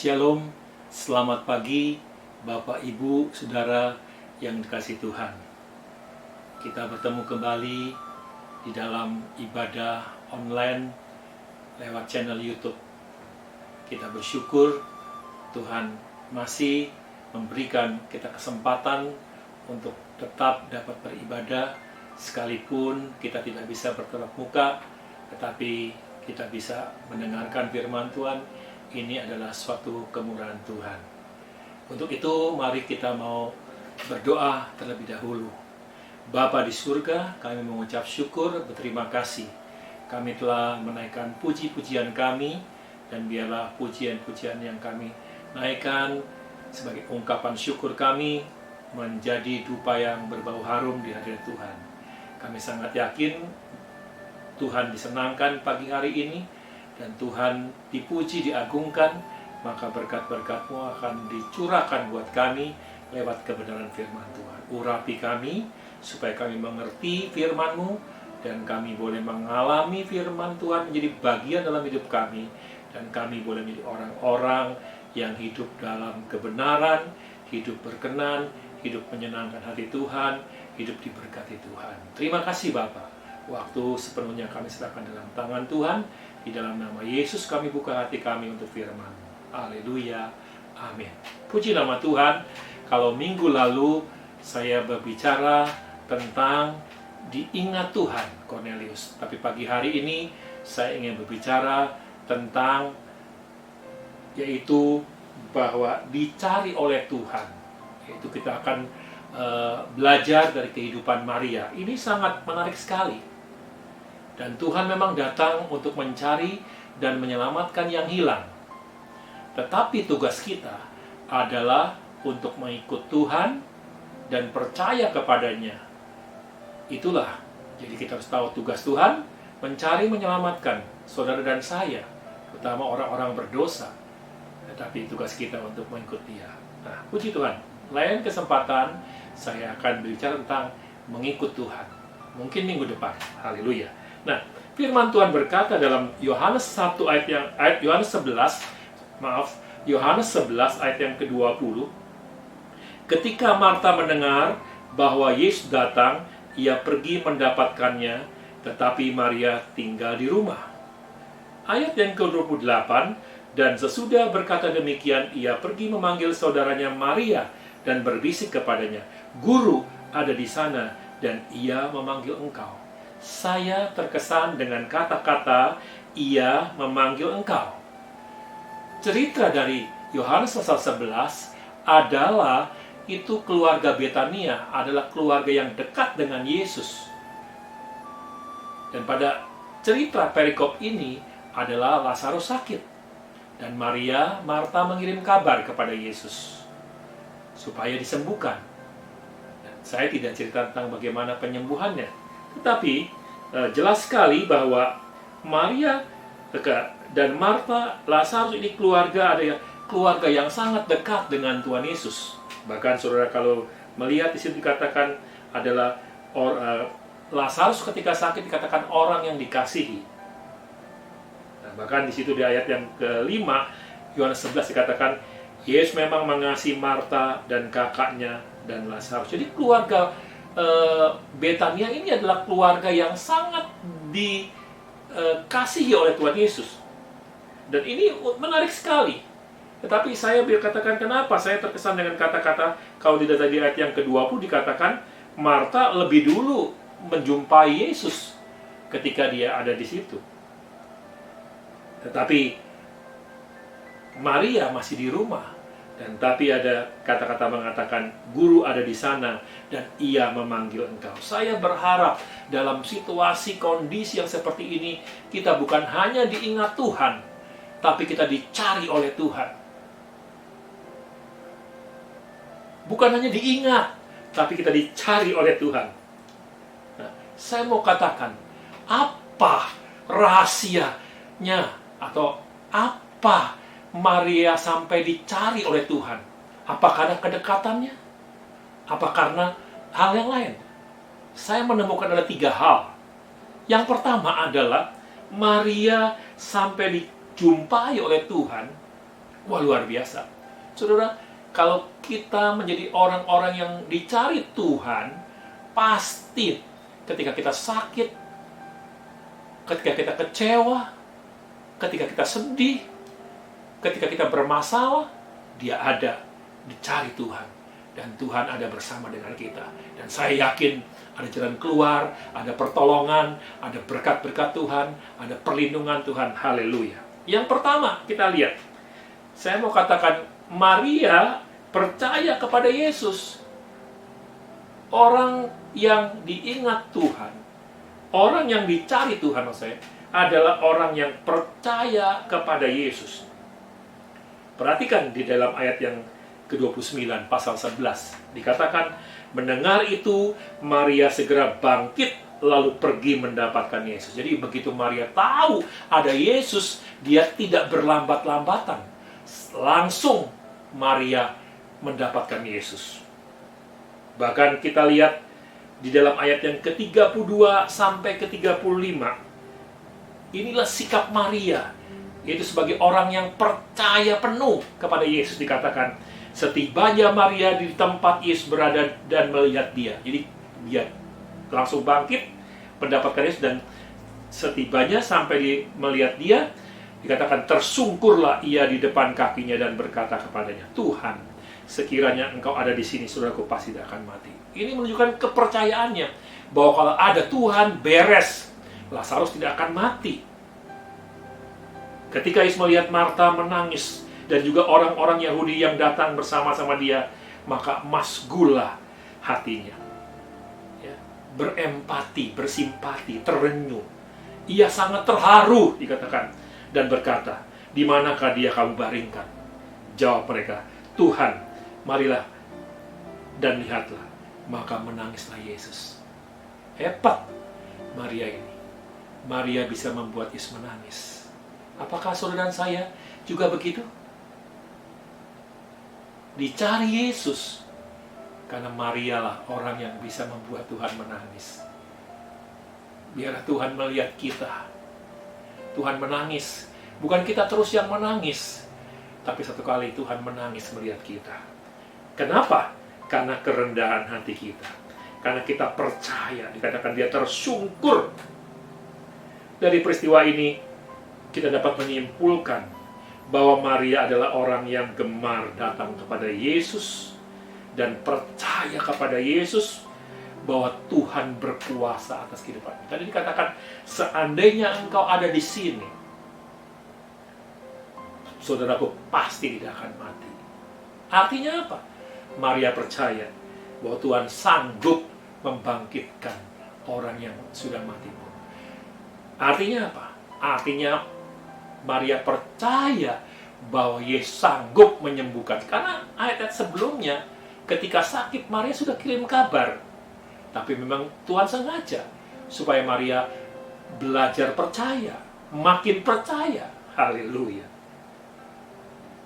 Shalom, selamat pagi Bapak, Ibu, Saudara yang dikasihi Tuhan. Kita bertemu kembali di dalam ibadah online lewat channel YouTube. Kita bersyukur Tuhan masih memberikan kita kesempatan untuk tetap dapat beribadah sekalipun kita tidak bisa bertatap muka, tetapi kita bisa mendengarkan firman Tuhan. Ini adalah suatu kemurahan Tuhan. Untuk itu, mari kita mau berdoa terlebih dahulu. Bapa di surga, kami mengucap syukur, berterima kasih. Kami telah menaikkan puji-pujian kami, dan biarlah pujian-pujian yang kami naikkan sebagai ungkapan syukur kami menjadi dupa yang berbau harum di hadirat Tuhan. Kami sangat yakin Tuhan disenangkan pagi hari ini, dan Tuhan dipuji, diagungkan, maka berkat-berkat-Mu akan dicurahkan buat kami lewat kebenaran firman Tuhan. Urapi kami, supaya kami mengerti firman-Mu, dan kami boleh mengalami firman Tuhan menjadi bagian dalam hidup kami, dan kami boleh menjadi orang-orang yang hidup dalam kebenaran, hidup berkenan, hidup menyenangkan hati Tuhan, hidup diberkati Tuhan. Terima kasih Bapa. Waktu sepenuhnya kami serahkan dalam tangan Tuhan. Di dalam nama Yesus kami buka hati kami untuk firman. Haleluya. Amin. Puji nama Tuhan. Kalau minggu lalu saya berbicara tentang diingat Tuhan, Cornelius. Tapi pagi hari ini saya ingin berbicara tentang yaitu bahwa dicari oleh Tuhan. Yaitu kita akan belajar dari kehidupan Maria. Ini sangat menarik sekali. Dan Tuhan memang datang untuk mencari dan menyelamatkan yang hilang. Tetapi tugas kita adalah untuk mengikut Tuhan dan percaya kepadanya. Itulah, jadi kita harus tahu tugas Tuhan, mencari menyelamatkan saudara dan saya, terutama orang-orang berdosa. Tetapi tugas kita untuk mengikut Dia. Nah, puji Tuhan. Lain kesempatan, saya akan berbicara tentang mengikut Tuhan. Mungkin minggu depan. Haleluya. Nah, firman Tuhan berkata dalam Yohanes 1 Yohanes 11 ayat yang ke-20. Ketika Marta mendengar bahwa Yesus datang, ia pergi mendapatkannya, tetapi Maria tinggal di rumah. Ayat yang ke-28, dan sesudah berkata demikian, ia pergi memanggil saudaranya Maria dan berbisik kepadanya, "Guru ada di sana dan ia memanggil engkau." Saya terkesan dengan kata-kata ia memanggil engkau. Cerita dari Yohanes pasal 11 adalah itu keluarga Betania adalah keluarga yang dekat dengan Yesus. Dan pada cerita perikop ini adalah Lazarus sakit. Dan Marta mengirim kabar kepada Yesus supaya disembuhkan. Dan saya tidak cerita tentang bagaimana penyembuhannya. Tetapi jelas sekali bahwa Maria dan Marta, Lazarus ini keluarga yang sangat dekat dengan Tuhan Yesus. Bahkan saudara kalau melihat di situ dikatakan adalah Lazarus ketika sakit dikatakan orang yang dikasihi. Nah, bahkan di situ di ayat yang kelima Yohanes 11 dikatakan Yesus memang mengasihi Marta dan kakaknya dan Lazarus. Jadi keluarga Betania ini adalah keluarga yang sangat dikasihi oleh Tuhan Yesus. Dan ini menarik sekali. Tetapi saya berkatakan kenapa saya terkesan dengan kata-kata, kalau di ayat yang ke-20 dikatakan Marta lebih dulu menjumpai Yesus ketika dia ada di situ. Tetapi Maria masih di rumah. Dan tapi ada kata-kata mengatakan guru ada di sana dan ia memanggil engkau. Saya berharap dalam situasi kondisi yang seperti ini kita bukan hanya diingat Tuhan, tapi kita dicari oleh Tuhan. Bukan hanya diingat, tapi kita dicari oleh Tuhan. Nah, saya mau katakan apa rahasianya atau apa Maria sampai dicari oleh Tuhan? Apa karena kedekatannya? Apa karena hal yang lain? Saya menemukan ada 3 hal. Yang pertama adalah Maria sampai dijumpai oleh Tuhan Wah, luar biasa. Saudara, kalau kita menjadi orang-orang yang dicari Tuhan, pasti ketika kita sakit, ketika kita kecewa, ketika kita sedih, ketika kita bermasalah, dia ada, dicari Tuhan. Dan Tuhan ada bersama dengan kita. Dan saya yakin ada jalan keluar, ada pertolongan, ada berkat-berkat Tuhan, ada perlindungan Tuhan. Haleluya. Yang pertama kita lihat, saya mau katakan Maria percaya kepada Yesus. Orang yang diingat Tuhan, orang yang dicari Tuhan maksudnya, adalah orang yang percaya kepada Yesus. Perhatikan di dalam ayat yang ke-29 pasal 11 dikatakan, mendengar itu Maria segera bangkit lalu pergi mendapatkan Yesus. Jadi begitu Maria tahu ada Yesus, dia tidak berlambat-lambatan. Langsung Maria mendapatkan Yesus. Bahkan kita lihat di dalam ayat yang ke-32 sampai ke-35. Inilah sikap Maria, yaitu sebagai orang yang percaya penuh kepada Yesus. Dikatakan, setibanya Maria di tempat Yesus berada dan melihat dia. Jadi dia langsung bangkit mendapatkan Yesus, dan setibanya sampai melihat dia, dikatakan tersungkurlah ia di depan kakinya dan berkata kepadanya, Tuhan, sekiranya engkau ada di sini, saudaraku pasti tidak akan mati. Ini menunjukkan kepercayaannya bahwa kalau ada Tuhan, beres, Lazarus tidak akan mati. Ketika Yesus melihat Marta menangis dan juga orang-orang Yahudi yang datang bersama-sama dia, maka masgulah hatinya. Ya, berempati, bersimpati, terenyuh. Ia sangat terharu, dikatakan, dan berkata, di manakah dia kamu baringkan? Jawab mereka, Tuhan, marilah dan lihatlah. Maka menangislah Yesus. Hebat Maria ini. Maria bisa membuat Yesus menangis. Apakah saudara dan saya juga begitu? Dicari Yesus, karena Maria lah orang yang bisa membuat Tuhan menangis. Biarlah Tuhan melihat kita. Tuhan menangis. Bukan kita terus yang menangis, tapi satu kali Tuhan menangis melihat kita. Kenapa? Karena kerendahan hati kita. Karena kita percaya. Dikatakan dia tersungkur. Dari peristiwa ini, kita dapat menyimpulkan bahwa Maria adalah orang yang gemar datang kepada Yesus dan percaya kepada Yesus bahwa Tuhan berkuasa atas kehidupan. Tadi dikatakan, seandainya engkau ada di sini, saudaraku pasti tidak akan mati. Artinya apa? Maria percaya bahwa Tuhan sanggup membangkitkan orang yang sudah mati pun. Artinya apa? Artinya Maria percaya bahwa Yesus sanggup menyembuhkan. Karena ayat-ayat sebelumnya, ketika sakit, Maria sudah kirim kabar. Tapi memang Tuhan sengaja supaya Maria belajar percaya, makin percaya. Haleluya.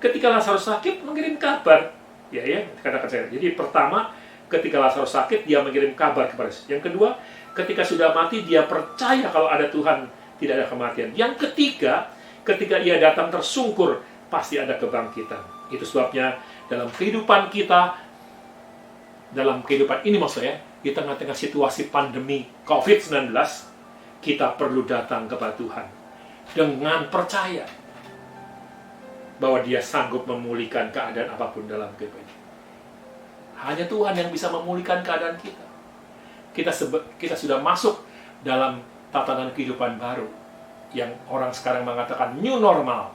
Ketika Lazarus sakit, mengirim kabar. Ya, katakan saya. Jadi pertama, ketika Lazarus sakit, dia mengirim kabar kepada Yesus. Yang kedua, ketika sudah mati, dia percaya kalau ada Tuhan, tidak ada kematian. Yang ketiga, ketika ia datang tersungkur, pasti ada kebangkitan. Itu sebabnya dalam kehidupan kita, dalam kehidupan ini maksudnya, di tengah-tengah situasi pandemi COVID-19, kita perlu datang kepada Tuhan dengan percaya bahwa dia sanggup memulihkan keadaan apapun dalam kehidupan. Hanya Tuhan yang bisa memulihkan keadaan kita. Kita sudah masuk dalam tatanan kehidupan baru yang orang sekarang mengatakan new normal,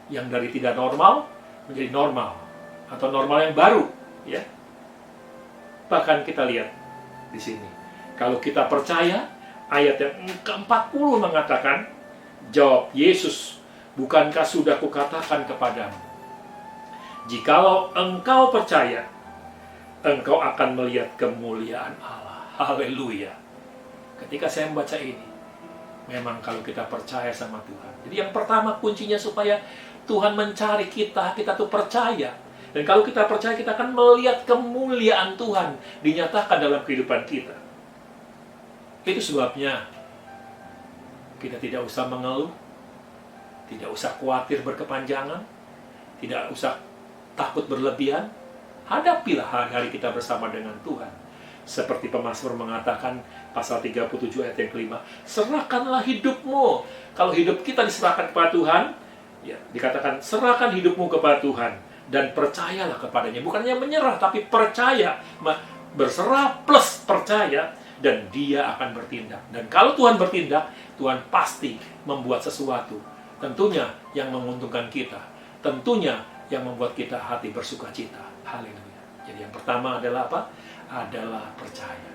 yang dari tidak normal menjadi normal atau normal yang baru, ya. Bahkan kita lihat di sini, kalau kita percaya, ayat yang ke-40 mengatakan, jawab Yesus, bukankah sudah kukatakan kepadamu, jikalau engkau percaya, engkau akan melihat kemuliaan Allah. Haleluya. Ketika saya membaca ini, memang kalau kita percaya sama Tuhan. Jadi yang pertama kuncinya supaya Tuhan mencari kita, kita tuh percaya. Dan kalau kita percaya, kita akan melihat kemuliaan Tuhan dinyatakan dalam kehidupan kita. Itu sebabnya kita tidak usah mengeluh, tidak usah khawatir berkepanjangan. Tidak usah takut berlebihan. Hadapilah hari-hari kita bersama dengan Tuhan. Seperti pemazmur mengatakan pasal 37 ayat yang kelima, serahkanlah hidupmu. Kalau hidup kita diserahkan kepada Tuhan, ya, dikatakan serahkan hidupmu kepada Tuhan dan percayalah kepadanya. Bukan hanya menyerah, tapi percaya. Berserah plus percaya, dan Dia akan bertindak. Dan kalau Tuhan bertindak, Tuhan pasti membuat sesuatu. Tentunya yang menguntungkan kita. Tentunya yang membuat kita hati bersuka cita. Haleluya. Jadi yang pertama adalah apa? Adalah percaya.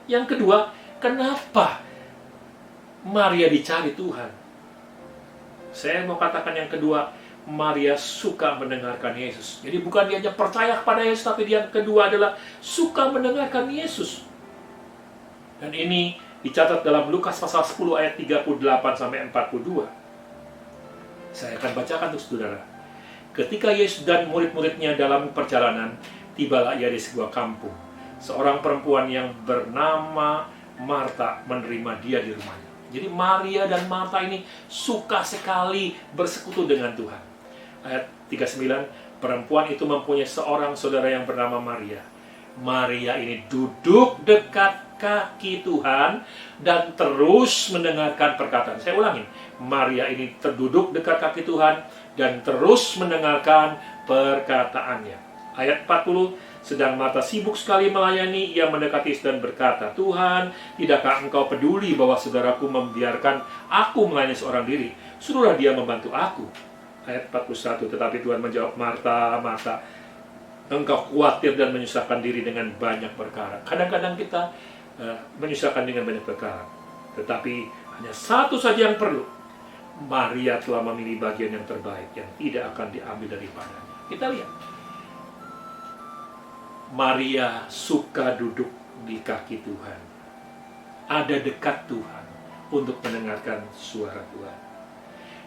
Yang kedua, kenapa Maria dicari Tuhan? Saya mau katakan yang kedua, Maria suka mendengarkan Yesus. Jadi bukan dia hanya percaya kepada Yesus, tapi yang kedua adalah suka mendengarkan Yesus. Dan ini dicatat dalam Lukas pasal 10 ayat 38 sampai 42. Saya akan bacakan untuk saudara. Ketika Yesus dan murid-muridnya dalam perjalanan, tibalah ia di sebuah kampung. Seorang perempuan yang bernama Marta menerima dia di rumahnya. Jadi Maria dan Marta ini suka sekali bersekutu dengan Tuhan. Ayat 39, perempuan itu mempunyai seorang saudara yang bernama Maria. Maria ini duduk dekat kaki Tuhan dan terus mendengarkan perkataan. Saya ulangin, Maria ini terduduk dekat kaki Tuhan dan terus mendengarkan perkataannya. Ayat 40, sedang Marta sibuk sekali melayani, ia mendekati Yesus dan berkata, Tuhan, tidakkah engkau peduli bahwa saudaraku membiarkan aku melayani seorang diri? Suruhlah dia membantu aku. Ayat 41, tetapi Tuhan menjawab, Marta, Marta, engkau khawatir dan menyusahkan diri dengan banyak perkara. Kadang-kadang kita menyusahkan dengan banyak perkara. Tetapi hanya satu saja yang perlu. Maria telah memilih bagian yang terbaik, yang tidak akan diambil daripadanya. Kita lihat. Maria suka duduk di kaki Tuhan. Ada dekat Tuhan untuk mendengarkan suara Tuhan.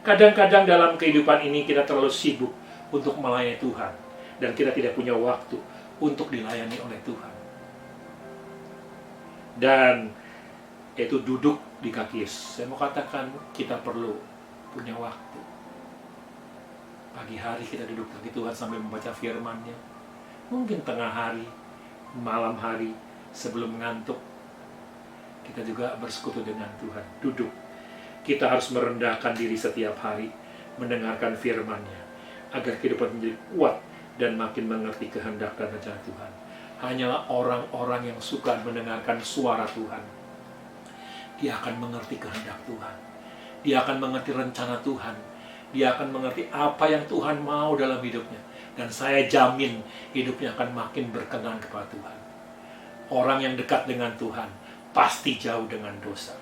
Kadang-kadang dalam kehidupan ini kita terlalu sibuk untuk melayani Tuhan. Dan kita tidak punya waktu untuk dilayani oleh Tuhan. Dan itu duduk di kaki Yesus. Saya mau katakan kita perlu punya waktu. Pagi hari kita duduk di kaki Tuhan sambil membaca firman-Nya. Mungkin tengah hari, malam hari, sebelum mengantuk, kita juga bersekutu dengan Tuhan. Duduk. Kita harus merendahkan diri setiap hari, mendengarkan firman-Nya, agar kehidupan menjadi kuat dan makin mengerti kehendak dan rencana Tuhan. Hanyalah orang-orang yang suka mendengarkan suara Tuhan. Dia akan mengerti kehendak Tuhan. Dia akan mengerti rencana Tuhan. Dia akan mengerti apa yang Tuhan mau dalam hidupnya. Dan saya jamin hidupnya akan makin berkenan kepada Tuhan. Orang yang dekat dengan Tuhan pasti jauh dengan dosa.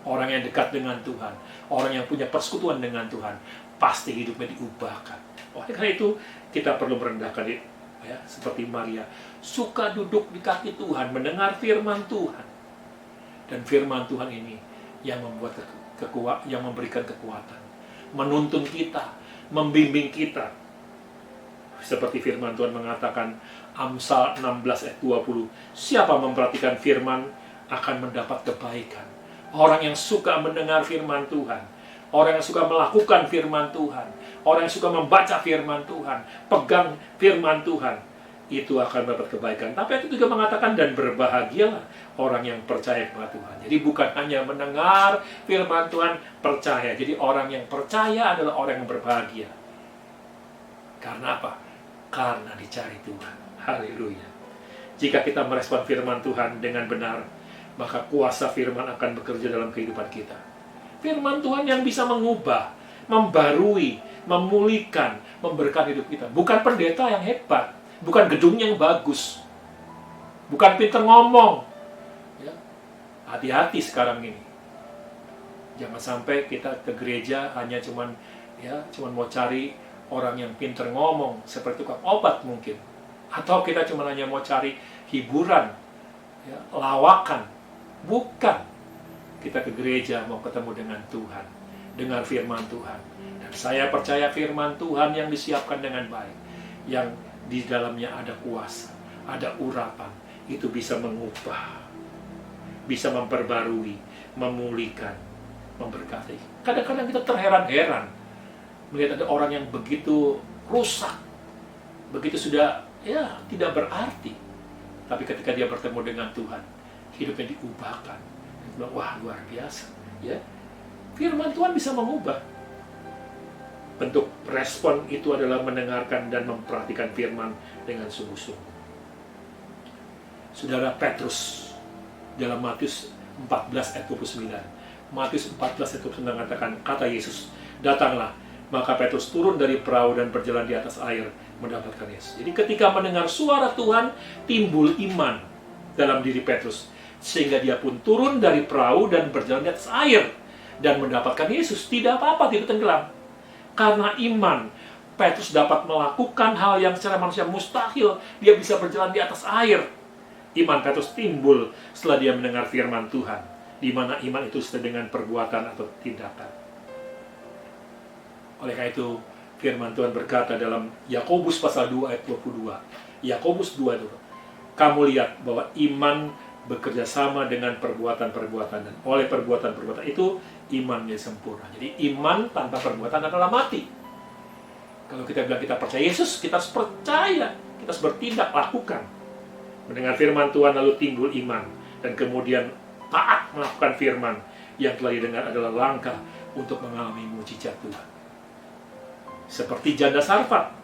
Orang yang dekat dengan Tuhan, orang yang punya persekutuan dengan Tuhan, pasti hidupnya diubahkan. Oleh karena itu, kita perlu merendahkan diri, ya, seperti Maria, suka duduk di kaki Tuhan, mendengar firman Tuhan. Dan firman Tuhan ini yang membuat yang memberikan kekuatan, menuntun kita, membimbing kita. Seperti firman Tuhan mengatakan, Amsal 16 ayat 20, siapa memperhatikan firman akan mendapat kebaikan. Orang yang suka mendengar firman Tuhan, orang yang suka melakukan firman Tuhan, orang yang suka membaca firman Tuhan, pegang firman Tuhan, itu akan mendapat kebaikan. Tapi itu juga mengatakan, dan berbahagialah orang yang percaya kepada Tuhan. Jadi bukan hanya mendengar firman Tuhan, percaya. Jadi orang yang percaya adalah orang yang berbahagia. Karena apa? Karena dicari Tuhan. Haleluya. Jika kita merespon firman Tuhan dengan benar, maka kuasa firman akan bekerja dalam kehidupan kita. Firman Tuhan yang bisa mengubah, membarui, memulihkan, memberkati hidup kita. Bukan pendeta yang hebat, bukan gedungnya yang bagus, bukan pintar ngomong. Ya. Hati-hati sekarang ini. Jangan sampai kita ke gereja hanya cuman mau cari orang yang pintar ngomong, seperti tukang obat mungkin. Atau kita cuma hanya mau cari hiburan, ya, lawakan. Bukan. Kita ke gereja mau ketemu dengan Tuhan, dengar firman Tuhan. Dan saya percaya firman Tuhan yang disiapkan dengan baik, yang di dalamnya ada kuasa, ada urapan, itu bisa mengubah, bisa memperbarui, memulihkan, memberkati. Kadang-kadang kita terheran-heran. melihat ada orang yang begitu rusak, begitu sudah tidak berarti. Tapi ketika dia bertemu dengan Tuhan, hidupnya diubahkan. Dia bilang, wah luar biasa. Ya, firman Tuhan bisa mengubah. Bentuk respon itu adalah mendengarkan dan memperhatikan firman dengan sungguh-sungguh. Saudara, Petrus dalam Matius 14 ayat 29. Matius 14 ayat 29 mengatakan, kata Yesus, datanglah. Maka Petrus turun dari perahu dan berjalan di atas air mendapatkan Yesus. Jadi ketika mendengar suara Tuhan, timbul iman dalam diri Petrus. Sehingga dia pun turun dari perahu dan berjalan di atas air dan mendapatkan Yesus. Tidak apa-apa, tidak tenggelam. Karena iman, Petrus dapat melakukan hal yang secara manusia mustahil. Dia bisa berjalan di atas air. Iman Petrus timbul setelah dia mendengar firman Tuhan. Di mana iman itu sesuai dengan perbuatan atau tindakan. Oleh karena itu, firman Tuhan berkata dalam Yakobus pasal 2 ayat 22. Yakobus 2 itu. Kamu lihat bahwa iman bekerja sama dengan perbuatan-perbuatan. Dan oleh perbuatan-perbuatan itu, imannya sempurna. Jadi iman tanpa perbuatan adalah mati. Kalau kita bilang kita percaya Yesus, kita harus percaya. Kita harus bertindak, lakukan. Mendengar firman Tuhan lalu timbul iman. Dan kemudian taat melakukan firman yang telah didengar adalah langkah untuk mengalami mujizat Tuhan. Seperti janda Sarfat.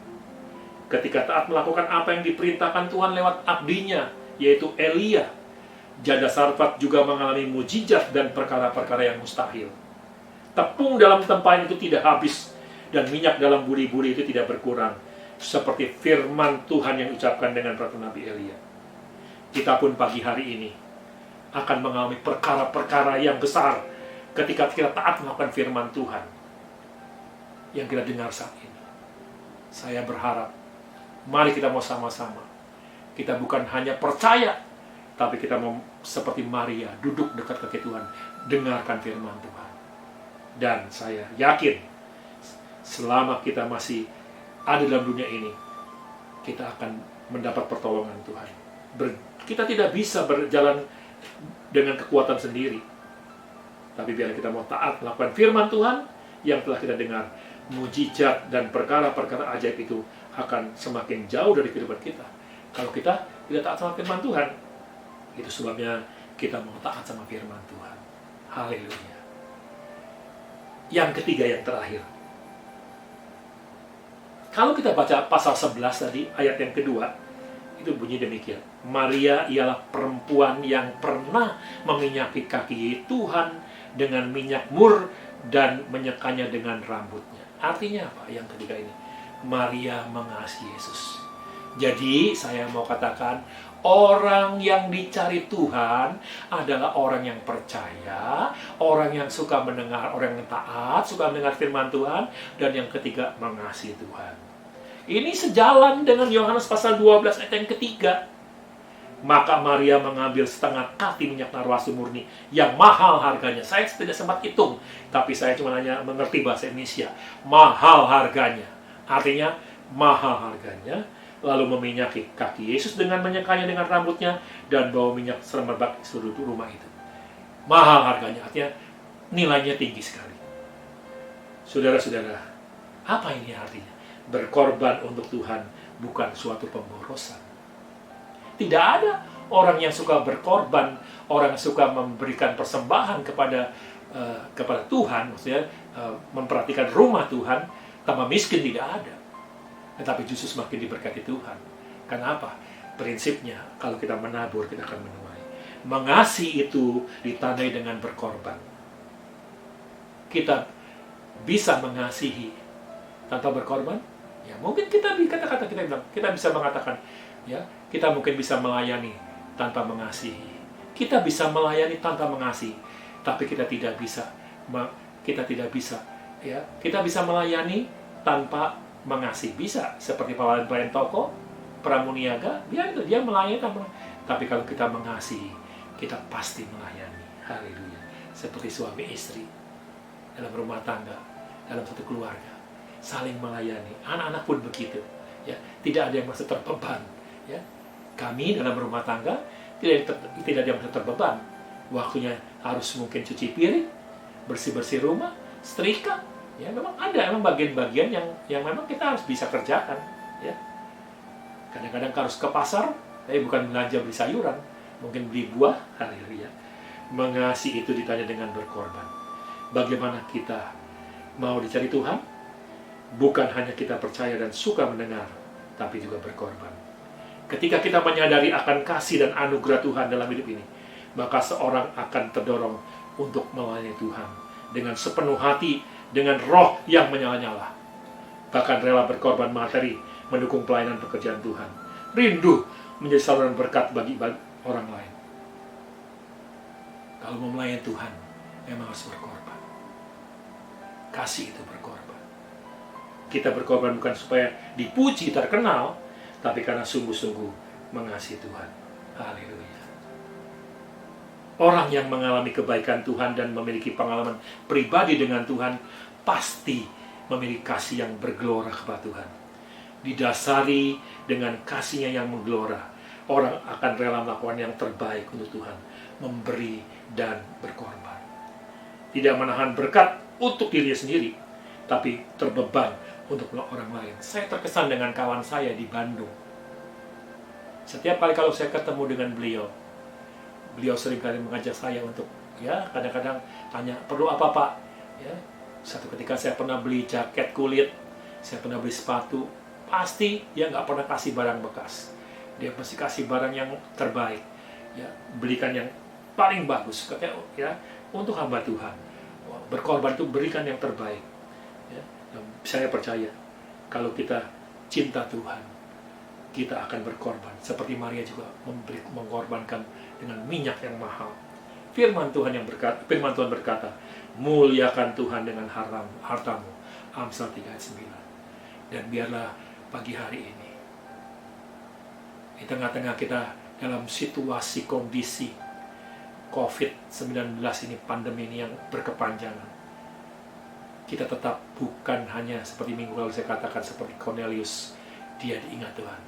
Ketika taat melakukan apa yang diperintahkan Tuhan lewat abdinya, yaitu Elia, janda Sarfat juga mengalami mujizat dan perkara-perkara yang mustahil. Tepung dalam tempayan itu tidak habis, dan minyak dalam buri-buri itu tidak berkurang. Seperti firman Tuhan yang diucapkan dengan ratu Nabi Elia. Kita pun pagi hari ini akan mengalami perkara-perkara yang besar ketika kita taat melakukan firman Tuhan yang kita dengar saat ini. Saya berharap, mari kita mau sama-sama. Kita bukan hanya percaya, tapi kita mau seperti Maria, duduk dekat kaki Tuhan, dengarkan firman Tuhan. Dan saya yakin, selama kita masih ada dalam dunia ini, kita akan mendapat pertolongan Tuhan. Kita tidak bisa berjalan dengan kekuatan sendiri. Tapi biar kita mau taat melakukan firman Tuhan yang telah kita dengar, mujizat dan perkara-perkara ajaib itu akan semakin jauh dari kehidupan kita. Kalau kita tidak taat sama firman Tuhan, itu sebabnya kita mau taat sama firman Tuhan. Haleluya. Yang ketiga, yang terakhir. Kalau kita baca pasal 11 tadi, ayat yang kedua, itu bunyi demikian. Maria ialah perempuan yang pernah meminyaki kaki Tuhan dengan minyak mur dan menyekanya dengan rambutnya. Artinya apa yang ketiga ini? Maria mengasihi Yesus. Jadi saya mau katakan, orang yang dicari Tuhan adalah orang yang percaya, orang yang suka mendengar, orang yang taat, suka mendengar firman Tuhan, dan yang ketiga mengasihi Tuhan. Ini sejalan dengan Yohanes pasal 12 ayat yang ketiga. Maka Maria mengambil setengah kati minyak narwastu murni yang mahal harganya. Saya tidak sempat hitung, tapi saya cuma hanya mengerti bahasa Indonesia. Mahal harganya. Artinya mahal harganya. Lalu meminyaki kaki Yesus dengan menyekanya dengan rambutnya dan bawa minyak semerbak seluruh rumah itu. Mahal harganya, artinya nilainya tinggi sekali. Saudara-saudara, apa ini artinya? Berkorban untuk Tuhan bukan suatu pemborosan. Tidak ada orang yang suka berkorban, orang yang suka memberikan persembahan kepada Tuhan, maksudnya memperhatikan rumah Tuhan, tambah miskin tidak ada. Tetapi justru semakin diberkati Tuhan. Kenapa? Prinsipnya, kalau kita menabur, kita akan menuai. Mengasihi itu ditandai dengan berkorban. Kita bisa mengasihi tanpa berkorban? Ya, mungkin kita bisa mengatakan, ya, kita mungkin bisa melayani tanpa mengasihi. Kita bisa melayani tanpa mengasihi, tapi kita tidak bisa, ya. Kita bisa melayani tanpa mengasihi. Bisa, seperti pelayan toko, pramuniaga, dia melayani tanpa. Tapi kalau kita mengasihi, kita pasti melayani. Haleluya. Seperti suami istri dalam rumah tangga, dalam satu keluarga, saling melayani. Anak-anak pun begitu. Ya, tidak ada yang merasa terbeban. Ya, kami dalam rumah tangga tidak ada yang merasa terbeban. Waktunya harus mungkin cuci piring, bersih-bersih rumah, setrika, Ya, memang ada bagian-bagian yang memang kita harus bisa kerjakan. Ya, kadang-kadang harus ke pasar, bukan belanja beli sayuran, mungkin beli buah, haleluya. Mengasihi itu ditanya dengan berkorban. Bagaimana kita mau dicari Tuhan? Bukan hanya kita percaya dan suka mendengar, tapi juga berkorban. Ketika kita menyadari akan kasih dan anugerah Tuhan dalam hidup ini, maka seorang akan terdorong untuk melayani Tuhan dengan sepenuh hati, dengan roh yang menyala-nyala. Bahkan rela berkorban materi mendukung pelayanan pekerjaan Tuhan. Rindu menjadi saluran berkat bagi orang lain. Kalau mau melayani Tuhan, memang harus berkorban. Kasih itu berkorban. Kita berkorban bukan supaya dipuji, terkenal, tapi karena sungguh-sungguh mengasihi Tuhan. Haleluya. Orang yang mengalami kebaikan Tuhan dan memiliki pengalaman pribadi dengan Tuhan pasti memiliki kasih yang bergelora kepada Tuhan. Didasari dengan kasihnya yang menggelora, orang akan rela melakukan yang terbaik untuk Tuhan, memberi dan berkorban. Tidak menahan berkat untuk dirinya sendiri, tapi terbeban untuk orang lain. Saya terkesan dengan kawan saya di Bandung. Setiap kali kalau saya ketemu dengan beliau seringkali mengajak saya untuk, kadang-kadang tanya, perlu apa Pak? Ya, satu ketika saya pernah beli jaket kulit, saya pernah beli sepatu, pasti dia nggak pernah kasih barang bekas. Dia pasti kasih barang yang terbaik. Ya, belikan yang paling bagus, katanya, untuk hamba Tuhan. Berkorban itu berikan yang terbaik. Ya, saya percaya kalau kita cinta Tuhan, kita akan berkorban. Seperti Maria juga mengorbankan dengan minyak yang mahal. Firman Tuhan berkata, muliakan Tuhan dengan hartamu. Amsal 3 ayat 9. Dan biarlah pagi hari ini, di tengah-tengah kita dalam situasi kondisi COVID-19 ini, pandemi ini yang berkepanjangan, kita tetap bukan hanya seperti minggu lalu saya katakan, seperti Cornelius, dia diingat Tuhan,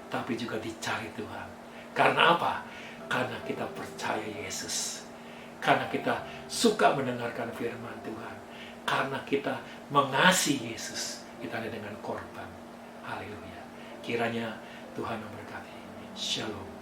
tapi juga dicari Tuhan. Karena apa? Karena kita percaya Yesus. Karena kita suka mendengarkan firman Tuhan. Karena kita mengasihi Yesus. Kita ada dengan korban. Haleluya. Kiranya Tuhan memberkati. Shalom.